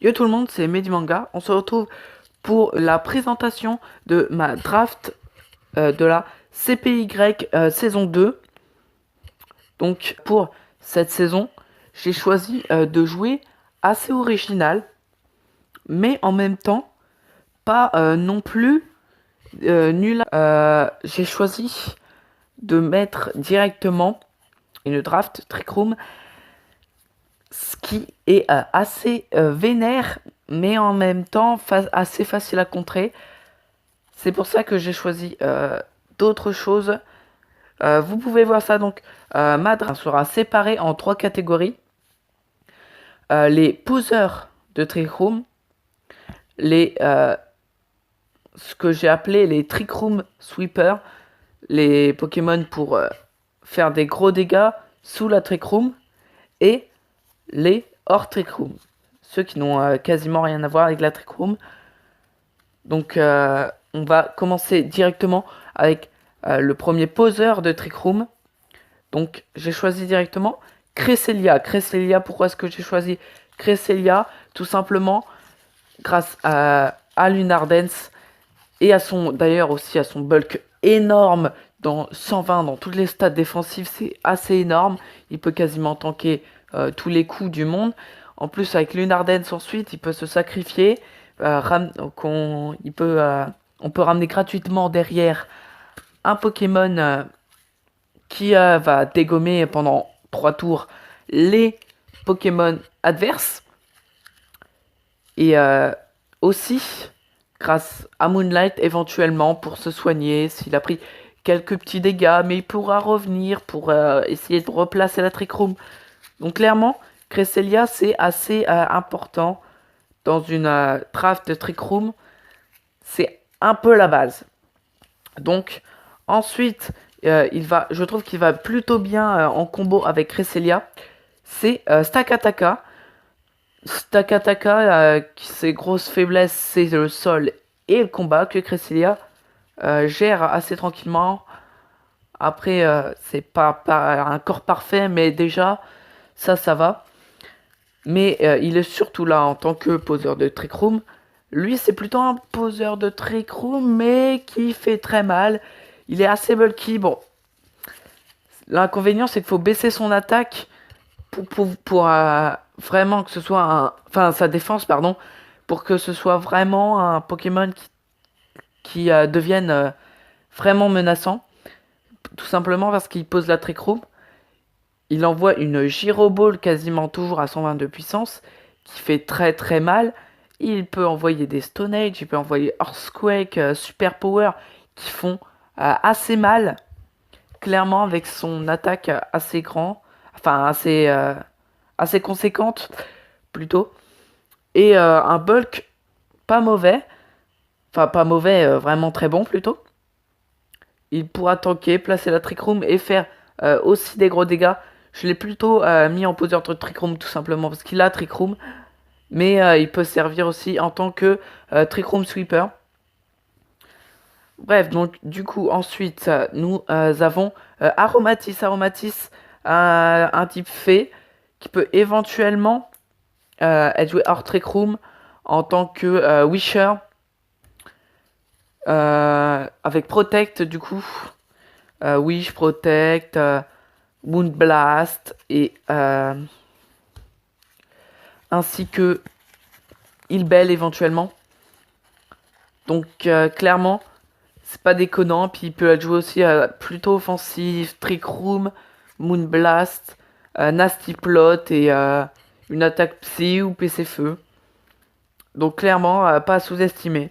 Yo tout le monde, c'est Medimanga. On se retrouve pour la présentation de ma draft de la CPY saison 2. Donc pour cette saison, j'ai choisi de jouer assez original, mais en même temps pas non plus nul. J'ai choisi de mettre directement une draft Trick Room, ce qui est assez vénère, mais en même temps assez facile à contrer. C'est pour ça que j'ai choisi d'autres choses. Vous pouvez voir ça donc. Ma draft sera séparée en trois catégories. Les poseurs de Trick Room, ce que j'ai appelé les Trick Room Sweepers, les Pokémon pour faire des gros dégâts sous la Trick Room, et les hors Trick Room, ceux qui n'ont quasiment rien à voir avec la Trick Room. Donc on va commencer directement avec le premier poseur de Trick Room. Donc j'ai choisi directement Cresselia. Cresselia, pourquoi est-ce que j'ai choisi Cresselia? Tout simplement grâce à Lunardens et à son, d'ailleurs aussi à son bulk énorme dans 120 dans toutes les stats défensives, c'est assez énorme. Il peut quasiment tanker tous les coups du monde. En plus avec Lunardens ensuite, il peut se sacrifier. On peut ramener gratuitement derrière un Pokémon qui va dégommer pendant 3 tours les Pokémon adverses. Et aussi, grâce à Moonlight, éventuellement, pour se soigner, s'il a pris quelques petits dégâts, mais il pourra revenir pour essayer de replacer la Trick Room. Donc clairement, Cresselia, c'est assez important dans une draft de Trick Room. C'est un peu la base. Donc, ensuite, je trouve qu'il va plutôt bien en combo avec Cresselia. C'est Stakataka. Stakataka, ses grosses faiblesses, c'est le sol et le combat que Cresselia gère assez tranquillement. Après, c'est pas un corps parfait, mais déjà, ça va. Mais il est surtout là en tant que poseur de Trick Room. Lui, c'est plutôt un poseur de Trick Room, mais qui fait très mal. Il est assez bulky. Bon, l'inconvénient, c'est qu'il faut baisser son attaque pour vraiment que ce soit un... Enfin, sa défense, pardon. Pour que ce soit vraiment un Pokémon qui devienne vraiment menaçant. Tout simplement parce qu'il pose la Trick Room. Il envoie une Gyro Ball quasiment toujours à 120 de puissance, qui fait très très mal. Il peut envoyer des Stone Age, il peut envoyer Earthquake, Super Power, qui font assez mal. Clairement, avec son attaque assez grand, enfin assez conséquente plutôt. Et un bulk pas mauvais, enfin pas mauvais, vraiment très bon plutôt. Il pourra tanker, placer la Trick Room et faire aussi des gros dégâts. Je l'ai plutôt mis en poseur de Trick Room tout simplement parce qu'il a Trick Room. Mais il peut servir aussi en tant que Trick Room Sweeper. Bref, donc du coup ensuite nous avons Aromatis. Aromatis, un type fée qui peut éventuellement être joué hors Trick Room en tant que Wisher. Avec Protect du coup. Wish, Protect, Wound Blast et ainsi que Heal Bell éventuellement. Donc clairement, c'est pas déconnant. Puis il peut être joué aussi plutôt offensif, Trick Room, Moon Blast, Nasty Plot et une attaque psy ou PC Feu. Donc clairement, pas à sous-estimer.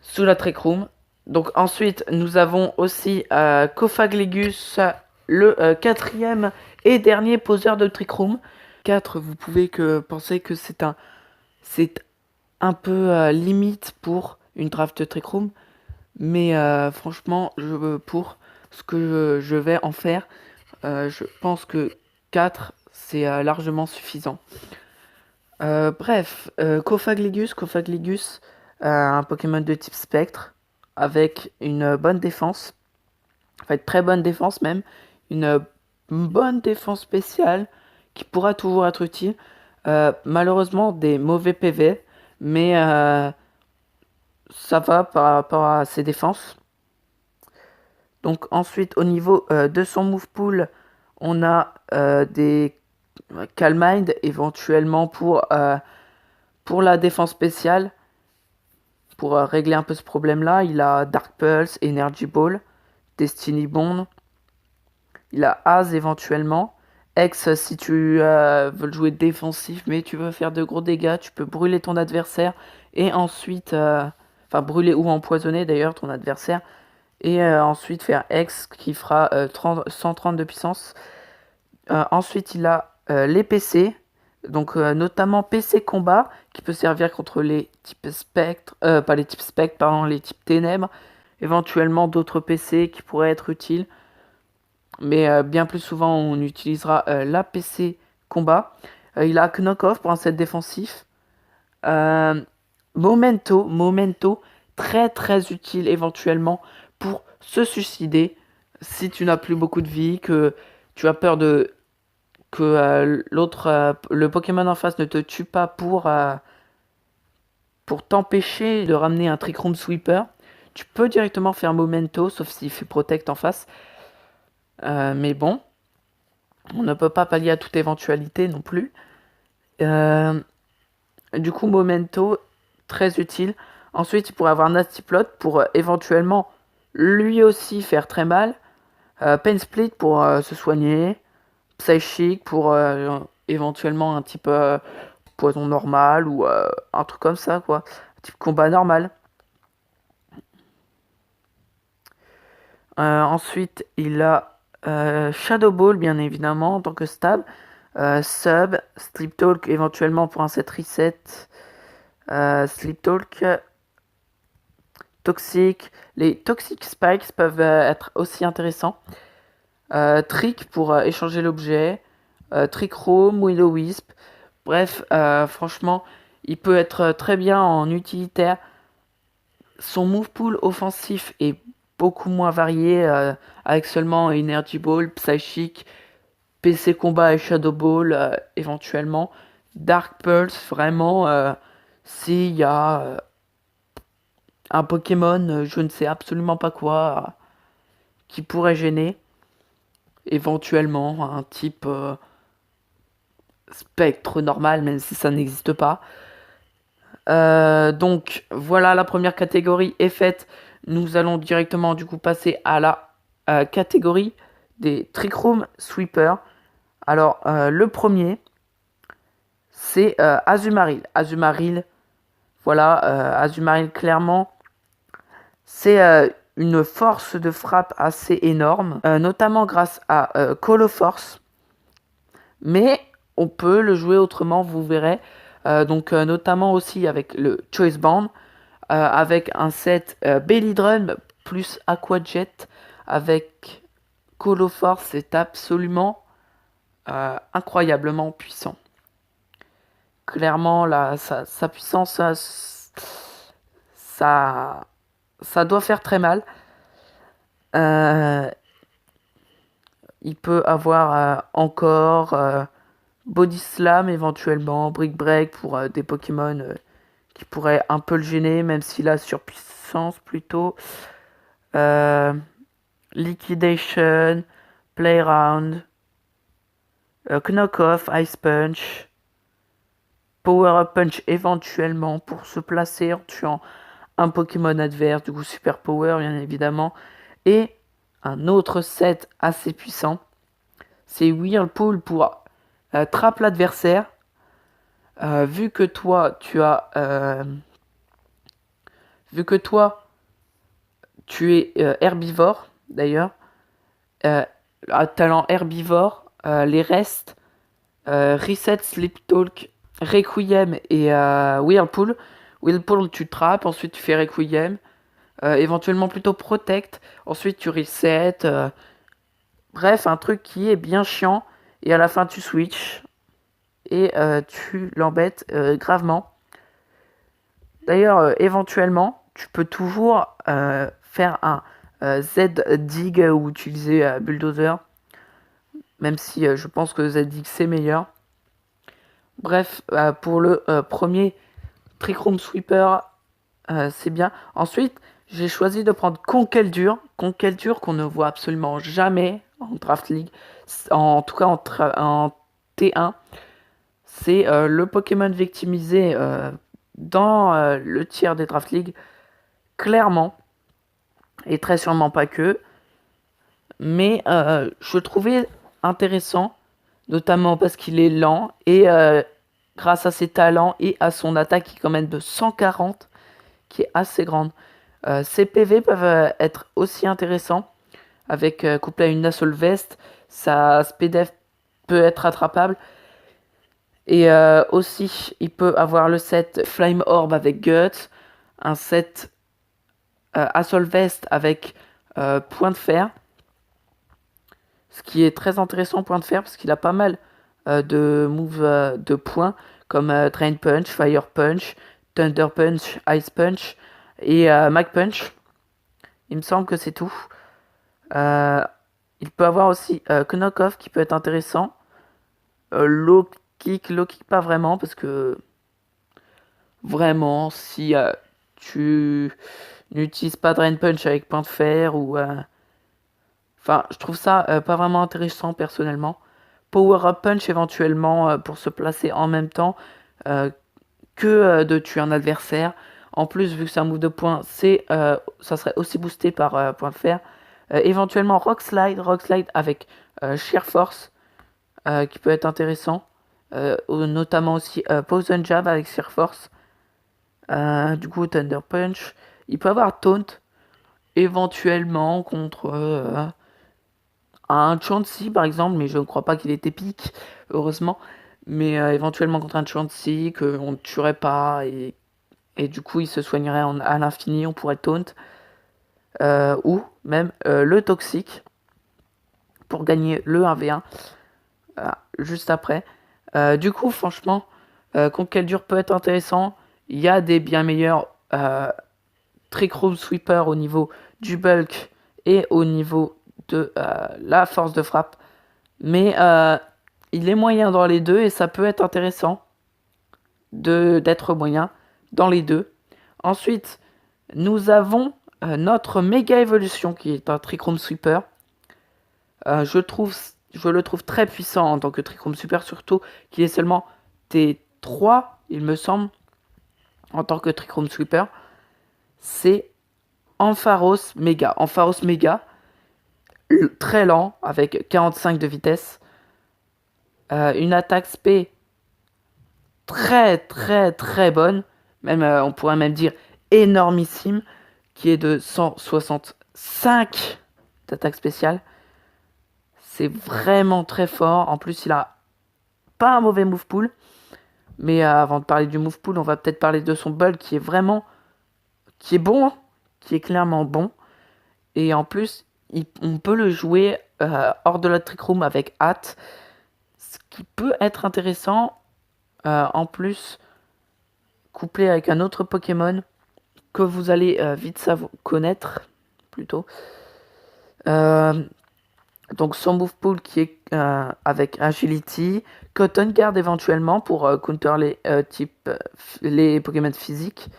Sous la Trick Room. Donc ensuite, nous avons aussi Cofaglegus, le quatrième et dernier poseur de Trick Room. 4, vous pouvez penser que c'est un peu limite pour une draft de Trick Room. Mais franchement, pour ce que je vais en faire, je pense que 4, c'est largement suffisant. Bref, Cofaglegus, un Pokémon de type Spectre, avec une bonne défense, en fait très bonne défense même, une bonne défense spéciale, qui pourra toujours être utile. Malheureusement, des mauvais PV, mais ça va par rapport à ses défenses. Donc ensuite, au niveau de son move pool, on a des Calm Mind éventuellement pour la défense spéciale. Pour régler un peu ce problème-là, il a Dark Pulse, Energy Ball, Destiny Bond. Il a Az éventuellement. X si tu veux le jouer défensif, mais tu veux faire de gros dégâts, tu peux brûler ton adversaire et ensuite, enfin brûler ou empoisonner d'ailleurs ton adversaire et ensuite faire X qui fera 130 de puissance. Ensuite, il a les PC, donc notamment PC combat, qui peut servir contre les types spectres, pas les types spectres, pardon, les types ténèbres, éventuellement d'autres PC qui pourraient être utiles, mais bien plus souvent on utilisera la PC combat. Il a Knock-Off pour un set défensif. Euh, Momento, très très utile éventuellement pour se suicider si tu n'as plus beaucoup de vie, que tu as peur de que le Pokémon en face ne te tue pas pour t'empêcher de ramener un Trick Room Sweeper. Tu peux directement faire Momento, sauf s'il fait Protect en face. Mais bon, on ne peut pas pallier à toute éventualité non plus. Du coup, Momento, très utile. Ensuite, il pourrait avoir Nasty Plot pour éventuellement lui aussi faire très mal. Pain Split pour se soigner. Psychic pour éventuellement un type poison normal ou un truc comme ça, quoi. Un type combat normal. Ensuite, il a Shadow Ball, bien évidemment, en tant que stab. Sub, Sleep Talk, éventuellement pour un set reset. Sleep Talk, Toxic. Les Toxic Spikes peuvent être aussi intéressants. Trick pour échanger l'objet. Trick Room, Willow Wisp. Bref, franchement, il peut être très bien en utilitaire. Son move pool offensif est beaucoup moins varié, avec seulement Energy Ball, Psychic, PC Combat et Shadow Ball, éventuellement. Dark Pulse, vraiment, s'il y a un Pokémon, je ne sais absolument pas quoi, qui pourrait gêner, éventuellement un type spectre normal, même si ça n'existe pas. Donc voilà, la première catégorie est faite. Nous allons directement du coup passer à la catégorie des Trick Room Sweeper. Alors le premier, c'est Azumarill. Azumarill, voilà, Azumarill clairement, c'est une force de frappe assez énorme, notamment grâce à Call of Force. Mais on peut le jouer autrement, vous verrez. Donc notamment aussi avec le Choice Band, avec un set Belly Drum plus Aqua Jet avec Colo Force, c'est absolument incroyablement puissant. Clairement, là, sa puissance, ça doit faire très mal. Il peut avoir encore Body Slam éventuellement, Brick Break pour des Pokémon qui pourraient un peu le gêner, même s'il a surpuissance plutôt. Liquidation, Playround, Knock-Off, Ice Punch, Power-Up Punch éventuellement pour se placer en tuant un Pokémon adverse, du coup Super Power bien évidemment. Et un autre set assez puissant, c'est Whirlpool pour trap l'adversaire. Vu que toi tu es herbivore d'ailleurs, à talent herbivore, les restes Reset, Sleep Talk, Requiem et Whirlpool. Whirlpool, tu trappes, ensuite tu fais Requiem, éventuellement plutôt Protect, ensuite tu reset. Bref, un truc qui est bien chiant, et à la fin tu switches et tu l'embêtes gravement. D'ailleurs, éventuellement, tu peux toujours faire un Z-Dig ou utiliser Bulldozer, même si je pense que Z-Dig c'est meilleur. Bref, pour le premier Trick Room Sweeper, c'est bien. Ensuite, j'ai choisi de prendre Conkeldurr. Conkeldurr qu'on ne voit absolument jamais en Draft League. En tout cas en T1. C'est le Pokémon victimisé dans le tiers des Draft League. Clairement. Et très sûrement pas que. Mais je le trouvais intéressant. Notamment parce qu'il est lent. Et grâce à ses talents et à son attaque qui est quand même de 140. Qui est assez grande. Ces PV peuvent être aussi intéressants. Avec couplé à une Assault Vest, sa SPDF peut être attrapable. Et aussi, il peut avoir le set Flame Orb avec Guts, un set Assault Vest avec Point de Fer. Ce qui est très intéressant, Point de Fer, parce qu'il a pas mal de moves de points, comme Drain Punch, Fire Punch, Thunder Punch, Ice Punch et Mag Punch. Il me semble que c'est tout. Il peut avoir aussi Knock-Off qui peut être intéressant. Low kick pas vraiment parce que vraiment si tu n'utilises pas Drain Punch avec Point de Fer ou enfin je trouve ça pas vraiment intéressant personnellement. Power Up Punch éventuellement pour se placer en même temps euh, que de tuer un adversaire. En plus vu que c'est un move de poing, ça serait aussi boosté par Point de Fer. Éventuellement Rock Slide avec Sheer Force qui peut être intéressant. Notamment aussi Poison Jab avec Sheer Force. Du coup, Thunder Punch. Il peut avoir Taunt éventuellement contre un Chansey par exemple, mais je ne crois pas qu'il est épique, heureusement. Mais éventuellement contre un Chansey qu'on ne tuerait pas et du coup il se soignerait à l'infini, on pourrait Taunt. Ou même le Toxic pour gagner le 1v1 juste après. Du coup, franchement, Conkeldurr peut être intéressant. Il y a des bien meilleurs Trick Room Sweeper au niveau du bulk et au niveau de la force de frappe. Mais il est moyen dans les deux et ça peut être intéressant d'être moyen dans les deux. Ensuite, nous avons notre méga évolution qui est un Trick Room Sweeper. Je le trouve très puissant en tant que Trick Room Sweeper, surtout qu'il est seulement T3, il me semble, en tant que Trick Room Sweeper. C'est Ampharos Mega. Ampharos Mega, très lent, avec 45 de vitesse. Une attaque SP très très très bonne. Même, on pourrait même dire énormissime, qui est de 165 d'attaque spéciale. C'est vraiment très fort. En plus, il a pas un mauvais move pool. Mais avant de parler du move pool, on va peut-être parler de son bulk qui est vraiment... qui est bon, hein, qui est clairement bon. Et en plus, on peut le jouer hors de la trick room avec hâte. Ce qui peut être intéressant. En plus, couplé avec un autre Pokémon que vous allez vite connaître, plutôt. Donc son move pool qui est avec Agility, Cotton Guard éventuellement pour counter les Pokémon physiques,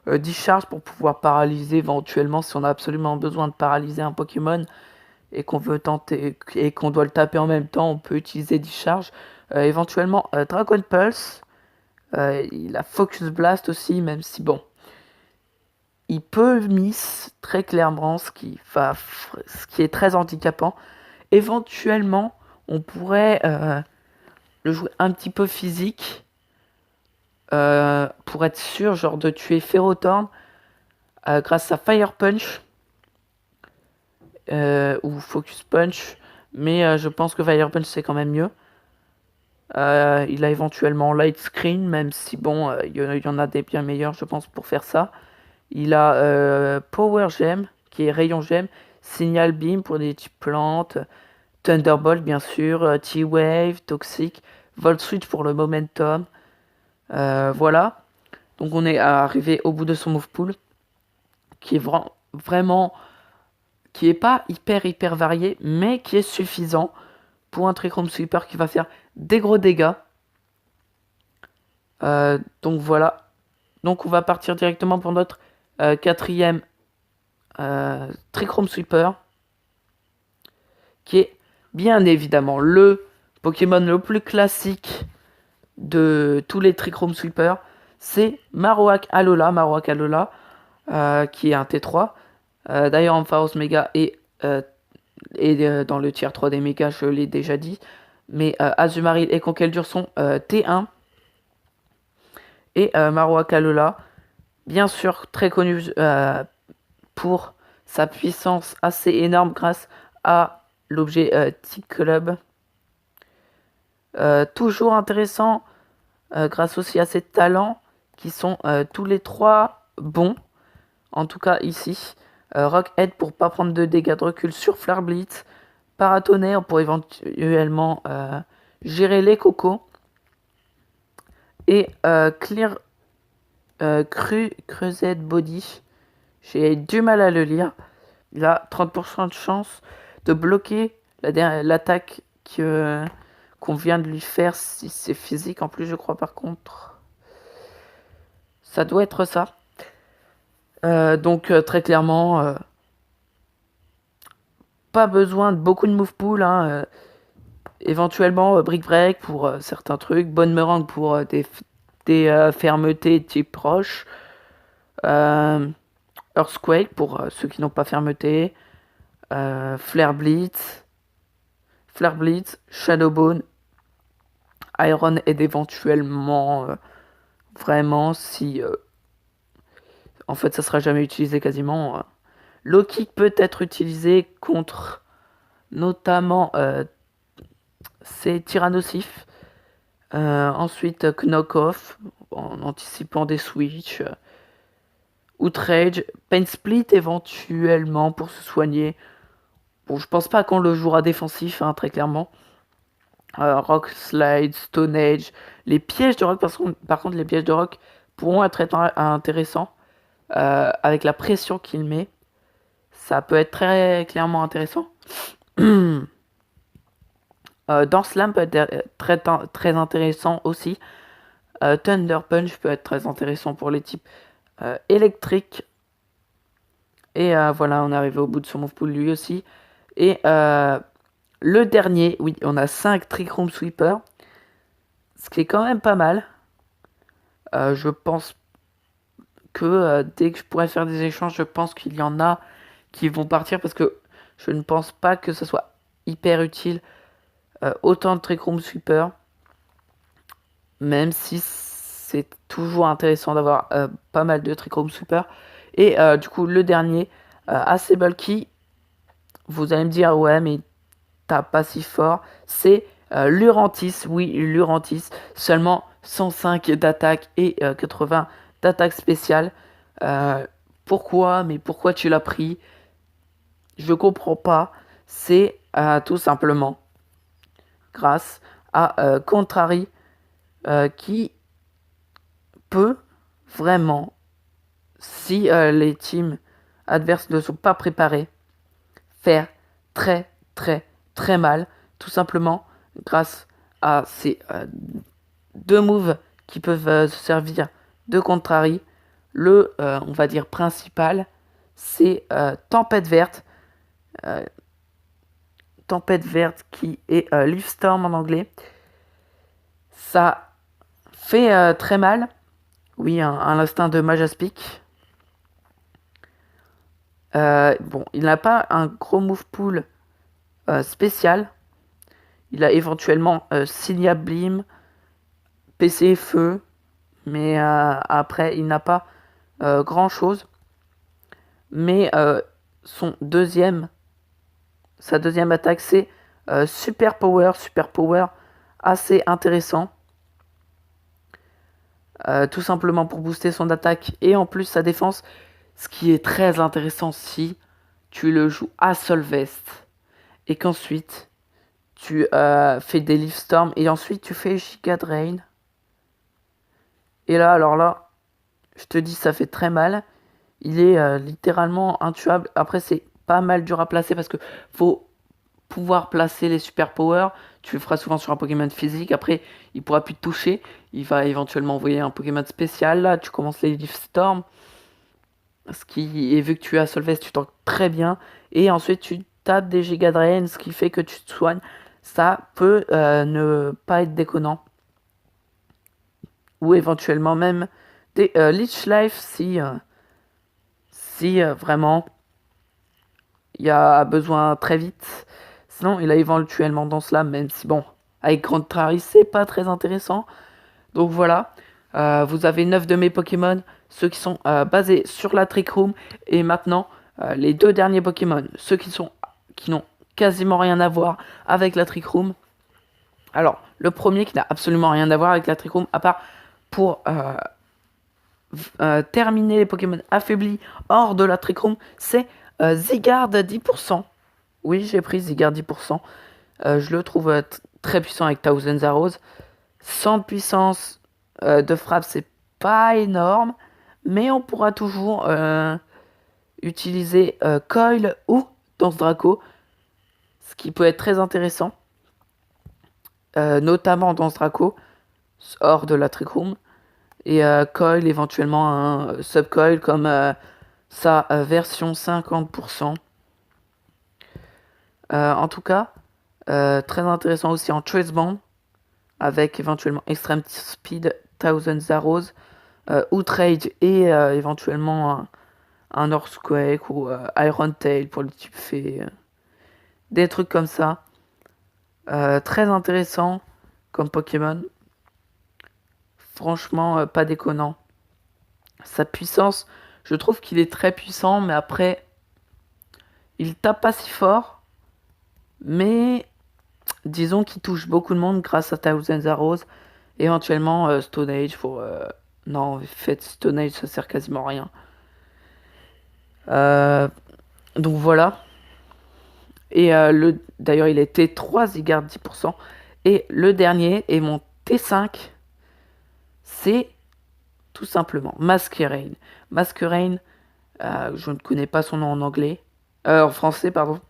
Discharge pour pouvoir paralyser éventuellement si on a absolument besoin de paralyser un Pokémon et qu'on veut tenter et qu'on doit le taper en même temps, on peut utiliser Discharge. Éventuellement Dragon Pulse, il a Focus Blast aussi, même si bon, il peut miss très clairement, ce qui est très handicapant. Éventuellement, on pourrait le jouer un petit peu physique pour être sûr, genre de tuer Ferrothorn grâce à Fire Punch ou Focus Punch. Mais je pense que Fire Punch c'est quand même mieux. Il a éventuellement Light Screen, même si bon, il y en a des bien meilleurs, je pense, pour faire ça. Il a Power Gem, qui est Rayon Gem, Signal Beam pour des types plantes. Thunderbolt bien sûr, T-Wave, Toxic, Volt Switch pour le momentum. Voilà. Donc on est arrivé au bout de son move pool. Qui est vraiment... qui est pas hyper varié, mais qui est suffisant pour un Trick Room Sweeper qui va faire des gros dégâts. Donc voilà. Donc on va partir directement pour notre quatrième Trick Room Sweeper, qui est bien évidemment le Pokémon le plus classique de tous les Trick Room Sweepers. C'est Marowak Alola. Marowak Alola, qui est un T3. D'ailleurs, Ampharos Mega et dans le tier 3 des mégas, je l'ai déjà dit. Mais Azumarill et Conkeldurr sont T1. Et Marowak Alola, bien sûr, très connu pour sa puissance assez énorme grâce à l'objet T-Club. Toujours intéressant grâce aussi à ses talents qui sont tous les trois bons. En tout cas ici. Rock Head pour pas prendre de dégâts de recul sur Flare Blitz. Paratonnerre pour éventuellement gérer les cocos. Et Clear Crusade Body. J'ai du mal à le lire. Il a 30% de chance de bloquer l'attaque qu'on vient de lui faire si c'est physique. En plus, je crois par contre. Ça doit être ça. Donc très clairement, pas besoin de beaucoup de move pool. Hein, éventuellement Brick Break pour certains trucs. Bonne Meringue pour des fermetés type roche. Earthquake pour ceux qui n'ont pas fermeté. Flare Blitz. Shadowbone. Iron Head éventuellement. Vraiment si... en fait ça sera jamais utilisé quasiment. Low Kick peut être utilisé contre notamment ces Tyrannosif. Ensuite Knock Off en anticipant des switches. Outrage, Pain Split éventuellement pour se soigner. Bon, je pense pas qu'on le jouera défensif, hein, très clairement. Rock Slide, Stone Age, les pièges de rock, par contre les pièges de rock pourront être intéressants avec la pression qu'il met. Ça peut être très clairement intéressant. Dans Slam peut être très intéressant aussi. Thunder Punch peut être très intéressant pour les types électriques. Et voilà, on est arrivé au bout de son move pool lui aussi. Et le dernier, oui, on a 5 Trick Room Sweeper. Ce qui est quand même pas mal. Je pense que dès que je pourrais faire des échanges, je pense qu'il y en a qui vont partir parce que je ne pense pas que ce soit hyper utile autant de Trick Room Sweeper. Même si c'est toujours intéressant d'avoir pas mal de Trick Room Sweeper. Et du coup, le dernier, assez bulky. Vous allez me dire, ouais, mais t'as pas si fort. C'est Lurantis. Oui, Lurantis. Seulement 105 d'attaque et 80 d'attaque spéciale. Pourquoi? Mais pourquoi tu l'as pris? Je comprends pas. C'est tout simplement grâce à Contrary qui peut vraiment, si les teams adverses ne sont pas préparés, faire très très très mal, tout simplement grâce à ces deux moves qui peuvent se servir de Contrary. On va dire principal, c'est Tempête Verte. Tempête Verte qui est Leaf Storm en anglais. Ça fait très mal. Oui, un instinct de Majaspic. Bon, il n'a pas un gros move pool spécial. Il a éventuellement Cilia Beam, PC Feu, mais après il n'a pas grand chose. Mais sa deuxième attaque c'est Super Power assez intéressant. Tout simplement pour booster son attaque et en plus sa défense, ce qui est très intéressant si tu le joues à Solvest et qu'ensuite tu fais des Leaf Storm et ensuite tu fais Giga Drain. Et là, alors là, je te dis, ça fait très mal. Il est littéralement intuable. Après, c'est pas mal dur à placer parce que faut pouvoir placer les super powers. Tu le feras souvent sur un Pokémon physique. Après, il pourra plus te toucher. Il va éventuellement envoyer un Pokémon spécial. Là, tu commences les Leaf Storm. Et vu que tu as Solvest, tu tanks très bien. Et ensuite, tu tapes des Giga Drain, ce qui fait que tu te soignes. Ça peut ne pas être déconnant. Ou éventuellement même des Leech Life si vraiment il y a besoin très vite. Sinon, il a éventuellement dans cela, même si bon, avec Grand Trari, c'est pas très intéressant. Donc voilà, vous avez 9 de mes Pokémon, ceux qui sont basés sur la Trick Room. Et maintenant, les deux derniers Pokémon, ceux qui n'ont quasiment rien à voir avec la Trick Room. Alors, le premier qui n'a absolument rien à voir avec la Trick Room, à part pour terminer les Pokémon affaiblis hors de la Trick Room, c'est Zygarde 10%. Oui, j'ai pris Zygarde 10%. Je le trouve très puissant avec Thousand Arrows. 100 de puissance de frappe, c'est pas énorme, mais on pourra toujours utiliser Coil ou Danse Draco, ce qui peut être très intéressant, notamment Danse Draco, hors de la Trick Room, et Coil éventuellement un Subcoil comme sa version 50%. En tout cas, très intéressant aussi en Choice Band, avec éventuellement Extreme Speed, Thousand Arrows, Outrage et éventuellement un Earthquake ou Iron Tail pour le type fée. Des trucs comme ça. Très intéressant comme Pokémon. Franchement, pas déconnant. Sa puissance, je trouve qu'il est très puissant, mais après, il tape pas si fort. Mais disons qu'il touche beaucoup de monde grâce à Thousand Arrows. Éventuellement, Stone Age pour... non, en fait, Stone Age, ça sert quasiment à rien. Donc voilà. Et d'ailleurs, il est T3, Zygarde 10%. Et le dernier, et mon T5, c'est tout simplement Masquerain. Masquerain, je ne connais pas son nom en anglais. En français, pardon.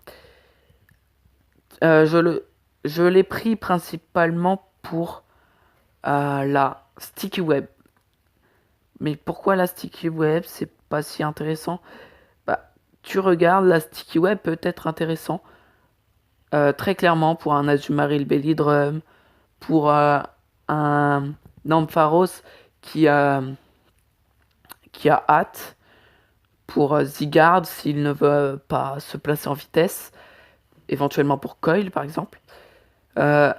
Je l'ai pris principalement pour la Sticky Web. Mais pourquoi la Sticky Web, c'est pas si intéressant? Bah, tu regardes, la Sticky Web peut être intéressant. Très clairement pour un Azumarill Bellydrum, pour un Ampharos qui a, qui a hâte, pour Zygarde s'il ne veut pas se placer en vitesse, éventuellement pour Coil par exemple. Euh,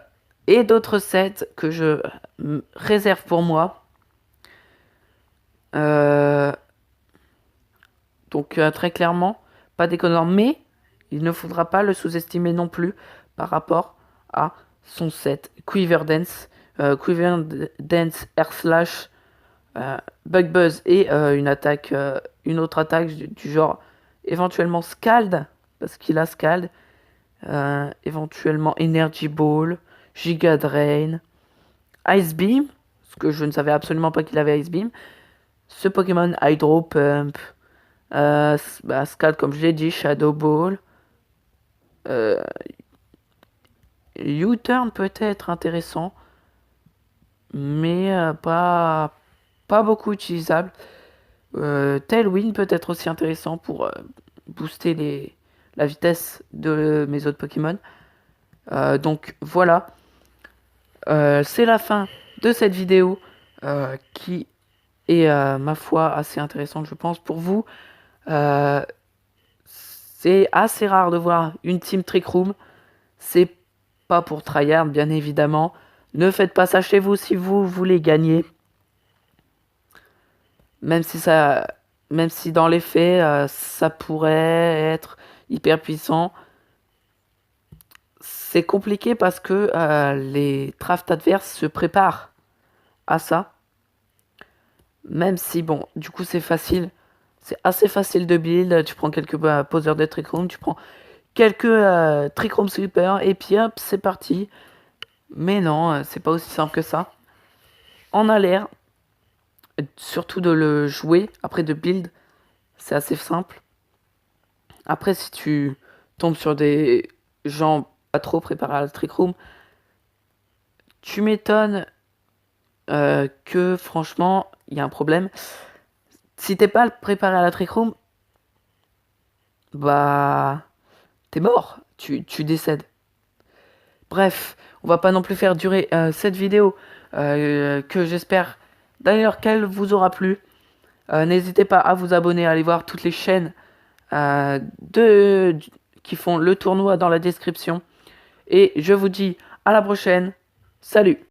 et d'autres sets que je réserve pour moi. Euh, donc très clairement, pas déconnant, mais il ne faudra pas le sous-estimer non plus par rapport à son set Quiver Dance, Air Slash, Bug Buzz et une autre attaque du genre éventuellement Scald, parce qu'il a Scald, éventuellement Energy Ball, Giga Drain, Ice Beam, parce que je ne savais absolument pas qu'il avait Ice Beam, ce Pokémon Hydro Pump, Scald comme je l'ai dit, Shadow Ball, U-Turn peut être intéressant, mais pas beaucoup utilisable. Tailwind peut être aussi intéressant pour booster la vitesse de mes autres Pokémon. Donc voilà, c'est la fin de cette vidéo qui est, ma foi, assez intéressante, je pense, pour vous. C'est assez rare de voir une Team Trick Room. C'est pas pour tryhard, bien évidemment. Ne faites pas ça chez vous si vous voulez gagner. Même si dans les faits, ça pourrait être hyper puissant. C'est compliqué parce que les drafts adverses se préparent à ça. Même si, bon, du coup, c'est facile. C'est assez facile de build. Tu prends quelques poseurs de Trick Room, tu prends quelques Trick Room Sweeper, et puis hop, c'est parti. Mais non, c'est pas aussi simple que ça. On a l'air, surtout de le jouer, après de build, c'est assez simple. Après, si tu tombes sur des gens pas trop préparés à la Trick Room, tu m'étonnes que franchement, il y a un problème. Si t'es pas préparé à la Trick Room, bah t'es mort, tu décèdes. Bref, on va pas non plus faire durer cette vidéo que j'espère d'ailleurs qu'elle vous aura plu. N'hésitez pas à vous abonner, à aller voir toutes les chaînes euh, de, qui font le tournoi dans la description. Et je vous dis à la prochaine. Salut!